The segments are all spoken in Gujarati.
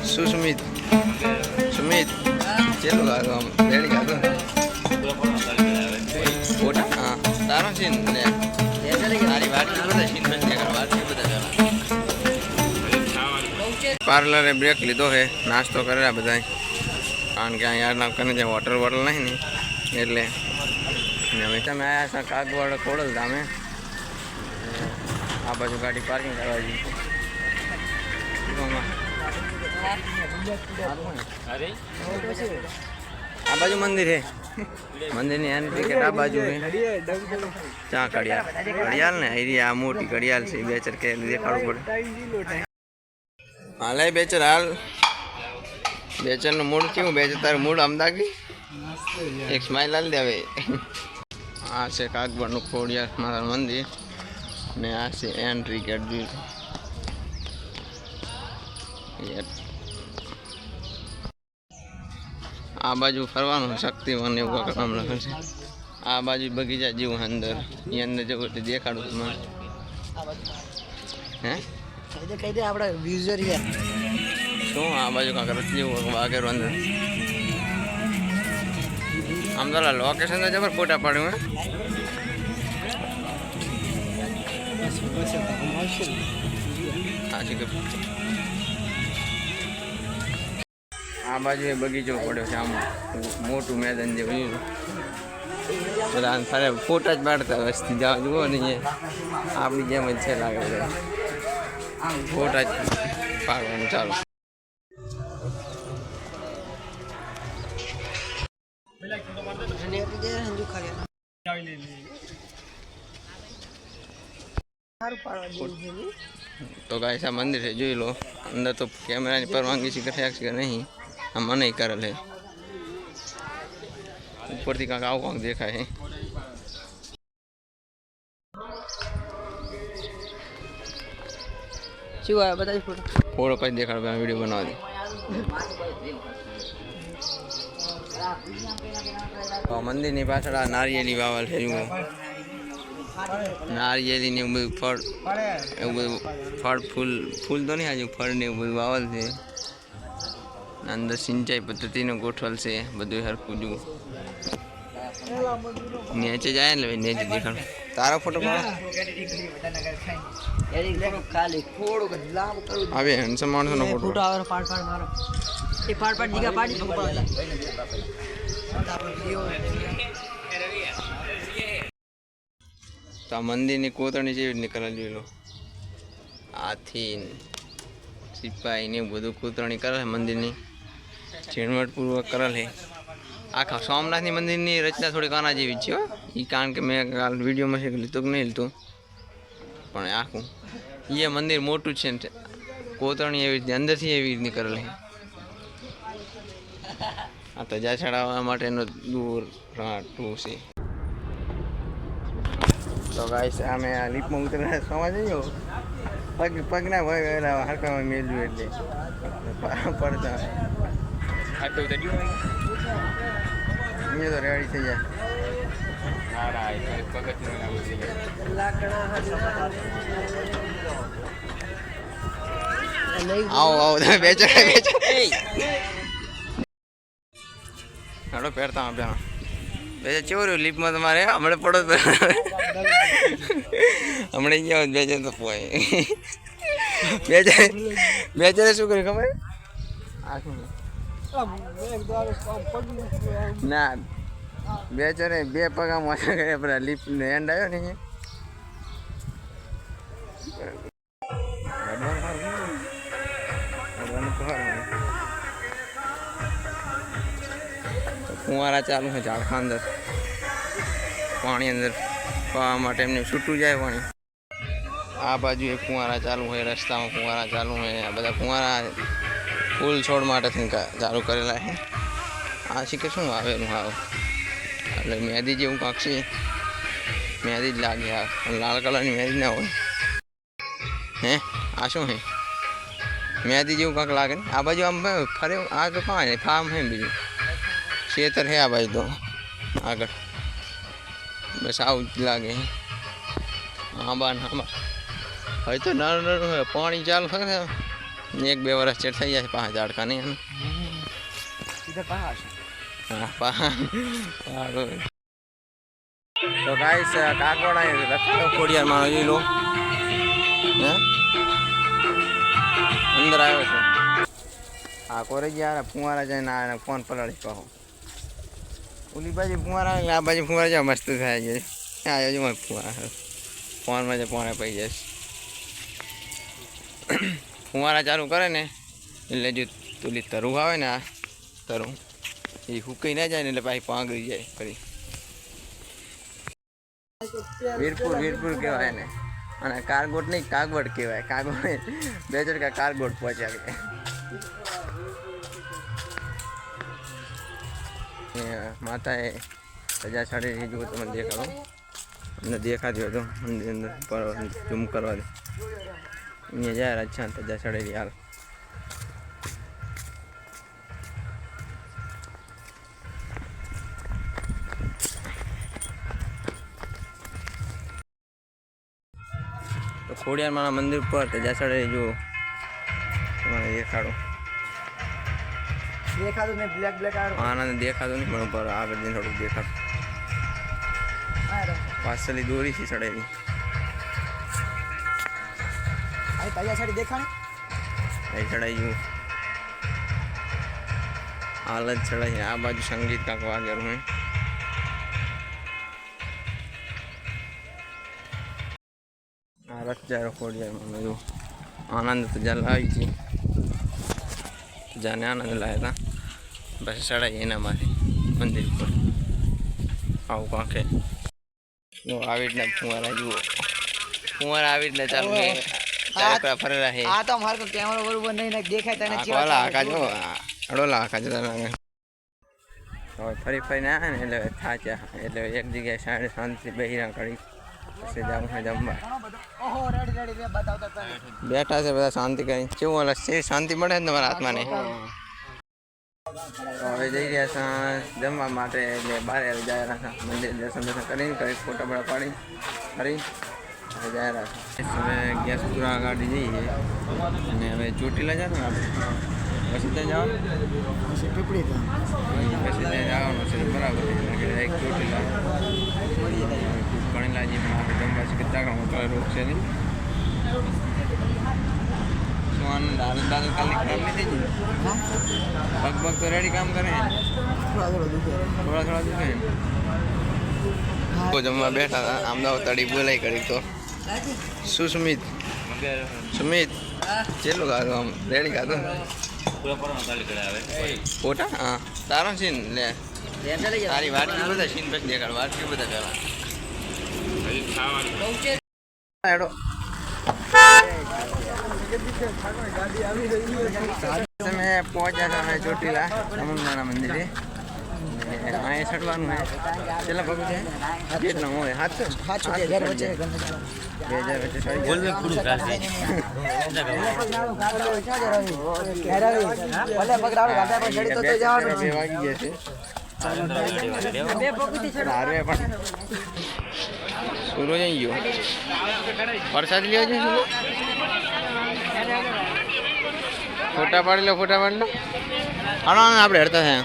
સુસ્મિત સુમિત ચેલો લાગો આમ રેડી કાઢો ફોટા હા તારો સીન લે તારી વાત બધા સીન બન ગયા વાત બધા પાર્લરે બ્રેક લીધો હે નાસ્તો કરેલા બધા કારણ કે અહીંયા ના કને જે હોટલ વોટલ નહીં ને એટલે હવે તમે આવ્યા છો કાગવાડ ખોડલ ગામે આ બાજુ ગાડી પાર્કિંગ કરવા જઈએ આ બાજુ મંદિર હે મંદિરની એની ટિકિટ આ બાજુ હે ચા ઘડિયાળ ને એ આ મોટી ઘડિયાળ છે બેચર કે દેખાડવું પડે હાલે બેચર હાલ બેચરનું મૂડ કેવું બેચર તારું મૂડ અમદાવાદ એક સ્માઇલ હાલ દે હવે આ છે કાગવાડનું ખોડિયાર માતાનું મંદિર ને આ છે એન્ટ્રી ગેટ બી આ બાજુ ફરવાનું શક્તિવન એવું કામ લખેલ છે આ બાજુ બગીચા જેવું અંદર એ અંદર જવું એટલે દેખાડું તમને હે કહી દે આપણે વિઝર શું આ બાજુ કાંક રસ્તે જેવું વાગેરું અંદર આમ તો લોકેશન તો જબર ફોટા પાડ્યું હે આ બાજુ એ બગીચો પડ્યો છે આમ મોટું મેદાન જેવું બધા ફરે ફોટા જ પાડતા વસ્તી જવા જુઓ ને આપણી જેમ જ છે લાગે બધા ફોટા જ પાડવાનું ચાલુ તો ગાઈસ આ મંદિર છે જોઈ લો અંદર તો કેમેરાની પરવાનગી છે કે નહીં આ મને કરેલ હે ઉપરથી કાંક આવું કાંક દેખાય શું આવે બધા ફોટો પછી દેખાડ વિડીયો બનાવવા દે મંદિરની પાછળ આ નારિયેલી વાવલ છે નારિયેલી ને એવું બધું ફળ એવું બધું ફળ ફૂલ તો નહીં આજુ ફળ ને એવું બધું વાવલ છે અંદર સિંચાઈ પદ્ધતિનો ગોઠવલ છે બધું હરખું જુઓ નીચે જાય ને નીચે દેખાડો તારો ફોટો આવે હેન્ડસમ માણસનો ફોટો આવે પાડ મારો એ પાડ દીગા પાડી તો આ મંદિરની કોતરણી જેવી રીતની કરેલ જોઈ લો હાથી સિપાહી ને બધું કોતરણી કરેલ મંદિરની ઝીણવટપૂર્વક કરેલ છે આખા સોમનાથની મંદિરની રચના થોડીક આના જેવી છે એ કારણ કે મેં કાલ વિડીયોમાં છે લીધું કે નહીં લીધું પણ આખું એ મંદિર મોટું છે ને કોતરણી એવી રીતે અંદરથી એવી રીતની કરેલી આ તો જા ચડાવવા માટેનો દૂર રાટું છે તો ગાઈસ અમે આ લીપમાં ઉતરેલા સમા જઈએ પગના ભય ગયેલા હરકામાં મેળવ્યું એટલે પડતા એ તો રેડી થઈ જાય આવો તમે બેચો હાડો પહેરતા આપણા બેચે કેવું રહ્યું લીપમાં તમારે હમણાં પડો હમણાં ગયા બેચે તો પોય બેચે શું કર્યું ખબર ના બેચારે બે પગા મોટા કર્યા પેલા લીપ ને એન્ડ આવ્યો ને ફુવારા ચાલુ છે ઝાડખા અંદર પાણી અંદર પાવા માટે એમને છૂટું જાય પાણી આ બાજુ એ ફુવારા ચાલુ હોય રસ્તામાં ફુવારા ચાલુ હોય આ બધા ફુવારા ફૂલ છોડ માટે ચાલુ કરેલા છે આ શીખે શું આવેલું આવ એટલે મહેંદી જેવું કાંક છે મહેંદી જ લાગે આ લાલ કલરની મહેંદી ના હોય હે આ શું હે મહેંદી જેવું કાંક લાગે ને આ બાજુ આમ ફરે આ તો કાંઈ ફાર્મ હે બીજું ખેતર હે આ બાજુ તો આગળ બસ આવું જ લાગે આંબા હવે તો નાનું નાનું હોય પાણી ચાલુ કરે એક બે વર્ષ ચેટ થઈ જાય 5 ઝાડકા નહીં इधर पहाड़ है હા પહાડ તો ગાઈસ કાગોડા રખાડો ખોડિયારમાં જોઈ લો હે અંદર આવ્યો છે આ કોરે ગયા ફુવારા જઈને આ ફોન પલાળી પાહો ઓલી બાજુ ફુવારા આવે આ બાજુ ફુવારા જાય મસ્ત થાય છે આ બાજુ ફુવારા ફોનમાં જે પાણી પડી જાય ફુવારા ચાલુ કરે ને એટલે જો તુલી તરું આવે ને આ તરું એ હુકાઈ ના જાય ને એટલે પાછી પાંગળી જાય ફરી વીરપુર કહેવાય ને અને કારગોટ નહીં કાગવડ કહેવાય કાગવડ બે ચડકા કારગોટ પહોંચ્યા કે માતાએ સજા છાડી રહી જો તમને દેખાડો અમને દેખાતી હતો મંદિર અંદર પર ઝૂમ કરવા દે અહીંયા જાય અચ્છા સજા છાડેલી હાલ તો ખોડિયારમાં મંદિર પર સજા છાડેલી જો તમારે દેખાડો देखा तो मैं ब्लैक ब्लैक आ આનંદ દેખાતો નહીં પણ ઉપર આગળ જઈને થોડુંક દેખાતું रहा પાછળની દોરીથી ચડેલી है ताजा साड़ी देखा ने એ ચડાઈ ગયું હાલ જ ચડાઈ આ બાજુ સંગીત કાંક વાગેલું હોય આ રથ જાય ખોડિયારમાં જો આનંદ તો જ્યાં લાવી છે જાને આનંદ લાવ્યા હતા બસ ચડાઈ એનામાંથી મંદિર પર આવું કાંકે જો આવી રીતના ફુવારા જુઓ ફુવારા આવી રીતના ચાલુ ચાલુ ફરેલા છે आ तो हमारे को कैमरा बरोबर नहीं ना देखा था ना વાલા આખા જો અડોલા આખા જતા લાગે હવે ફરી ફરીને આવે ને એટલે થાચ્યા એટલે એક જગ્યાએ સાડે શાંતિ બેહીરા કરી પછી જવું છે જમવા ओहो रेडी रेडी मैं बताता था બેઠા છે બધા શાંતિ કરી કેવું અલગ છે શાંતિ મળે ને તમારા આત્માને તો હવે જઈ રહ્યા છે જમવા માટે એટલે બહાર જાય રહ્યા છે મંદિર દર્શન કરીને કંઈ ફોટા બડા પાડી ફરી હવે જાય રહ્યા છે હવે ગેસ પૂરા ગાડી જઈએ અને હવે ચોટીલા જવાનું આપણે પછી ત્યાં જવાનું से पिपड़ी था પછી ત્યાં જવાનું છે બરાબર એક ચોટીલા ગણેલાજી પણ આપણે જમવા છે કેટલા કામ રોગ છે નહીં શું આનંદ આનંદ દાદા કાલની ખરાબ નહીં થઈ ગઈ પગ પગ તો રેડી કામ કરે थोड़ा थोड़ा दुखे થોડા દુખે તો જમવા બેઠા હતા અમદાવાદ તડી બોલાઈ કરી તો શું સુમિત કેટલું ખાધું આમ રેડી ખાધું ફોટા હા તારો સીન લે તારી વાટકી બધા સીન પછી દેખાડ વાટકી બધા પેલા હેડો તમે પહોંચ્યા હતા અમે ચોટીલા ચામુંડાના મંદિરે અહીંયા ચડવાનું હોય કેટલા પગ છે કેટલા હોય 2000 વચ્ચે 2000 વચ્ચે ચડી ભલે પકડાવે ગાડા પર ચડી તો જવાનું બે વાગી ગયા છે બે પગથી ચડ હારવે પણ સુરો જઈ ગયો પ્રસાદ લેવો છે સુરો ફોટા પાડી લો હાલો આપણે હડતા થયા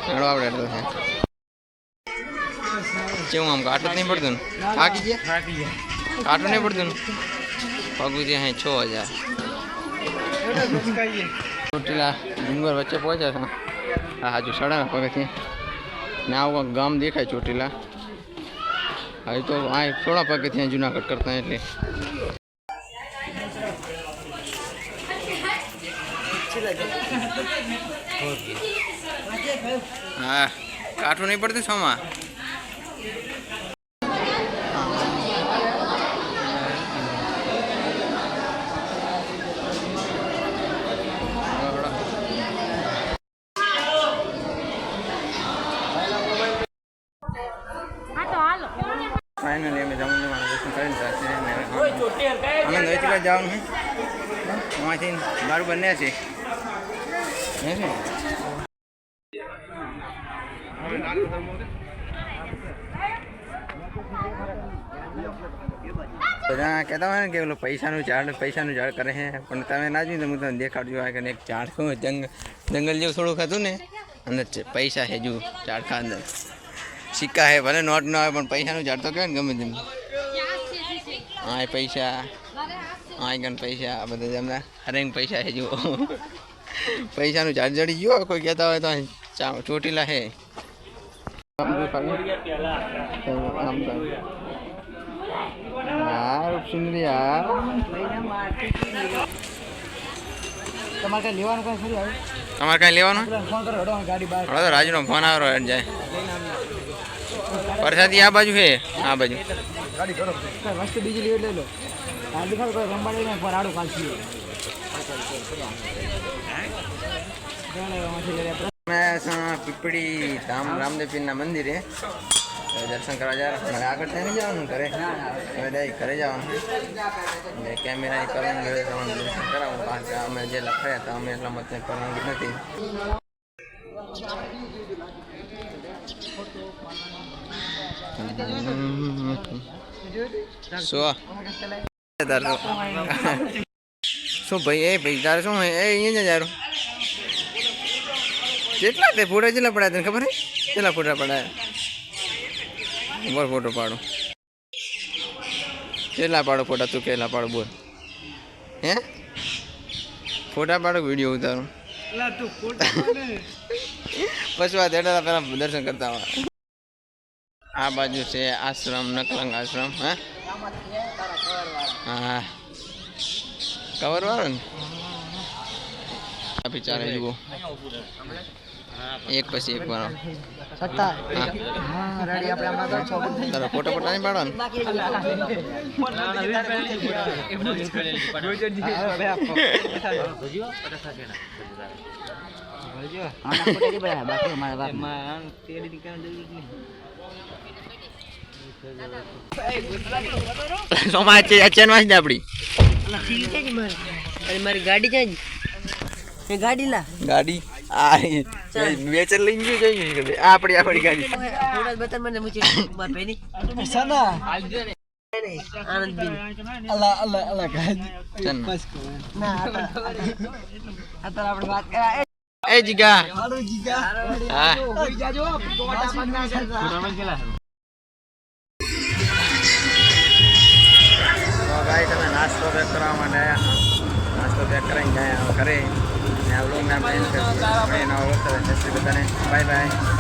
હાલો આપણે હડતા થયા કેવું આમ કાટું નહીં પડતું ને થાકી ગયા કાટું નહીં પડતું ને પગું ત્યાં 6000 ચોટીલા ડુંગર વચ્ચે પહોંચ્યા હતા હા હજુ સડા પગથી ને આવું ગામ દેખાય ચોટીલા હવે તો આ થોડા પગથી જુનાગઢ કરતા એટલે હા કાઠું નહીં પડતું સોમાં ફાઇનલી અમે ચામુંડામાં દર્શન કરીને આનંદ વચલા જવાનું છે અહીંથી દારૂ બને છે બધા કહેતા હોય ને કે પેલું પૈસાનું ઝાડ કરે છે, પણ તમે ના જોયું તો હું તમને દેખાડજો. આ કે એક ઝાડ શું જંગલ જેવું થોડુંક હતું ને, અંદર પૈસા છે જુઓ ઝાડખા અંદર. સિક્કા છે, ભલે નોટ ના હોય, પણ પૈસાનું ઝાડ તો કહેવાય ને ગમે તેમ. હા પૈસા, હા ગણ પૈસા, આ બધા એમના હરેંગ પૈસા છે જુઓ. પૈસાનું ઝાડ જડી ગયો. કોઈ કહેતા હોય તો ચોટીલા છે. યાર સુંદરી યાર તમારે કઈ લેવાનું કઈ ખરી આવે? તમારે કાંઈ લેવાનું? ફોન કરો, હડો ગાડી બહાર. હવે તો રાજુનો ફોન આવ્યો જાય. વરસાદી આ બાજુ છે, આ બાજુ ગાડી કરો. કઈ વસ્તુ બીજી લઈ લો. આ દેખાડો કોઈ રંબાડી ને પર આડું કાલસી. પીપળી ધામ રામદેવ પીરના મંદિરે દર્શન કરવા જાય. મને આગળ ત્યાં નહીં જવાનું ઘરે, હવે ડાયરેક્ટ ઘરે જવાનું. એટલે કેમેરાની પરવાનગી હોય તો અમે દર્શન કરાવું, કારણ કે અમે જે લખાયા હતા અમે એટલા મત પરવાનગી નથી. શું ભાઈ? એ ભાઈ તારે શું એ અહીંયા જ કેટલા તે ફોટા કેટલા પડાયા તને ખબર હે? કેટલા ફોટા પડાયા? બોલ ફોટો પાડો. કેટલા પાડો ફોટા? તું કેટલા પાડો બોલ? હે ફોટા પાડો, વિડીયો ઉતારો. પછી વાત એટલે પેલા દર્શન કરતા હોય. આ બાજુ છે આશ્રમ, નકલંગ આશ્રમ. હા કવર વાળો ને આપી ચાલે જુઓ, એક પછી એક વાર. તારો ફોટો ફોટા નહીં પાડવાનો. આપડી મારી ગાડી છે ગાડી લા ગાડી આ વેચર લઈને ગયું જઈ આપડી ગાડી બતા મને મુચી માર પેની સના આનંદ બિન અલ્લાહ અલ્લાહ અલ્લાહ ગાડી બસ ના અત્યારે આપણે વાત કરા. એ જીગા હાલો જીગા હા ઓઈ જાજો ટોટા પગના કરતા તો ભાઈ તમે નાસ્તો પેક કરવા માટે નાસ્તો પેક કરીને જાય ઘરે. ને આ વ્લોગને આપણે એન્ડ કરીએ. નવા વ્લોગ સાથે જય શ્રી બધાને બાય બાય.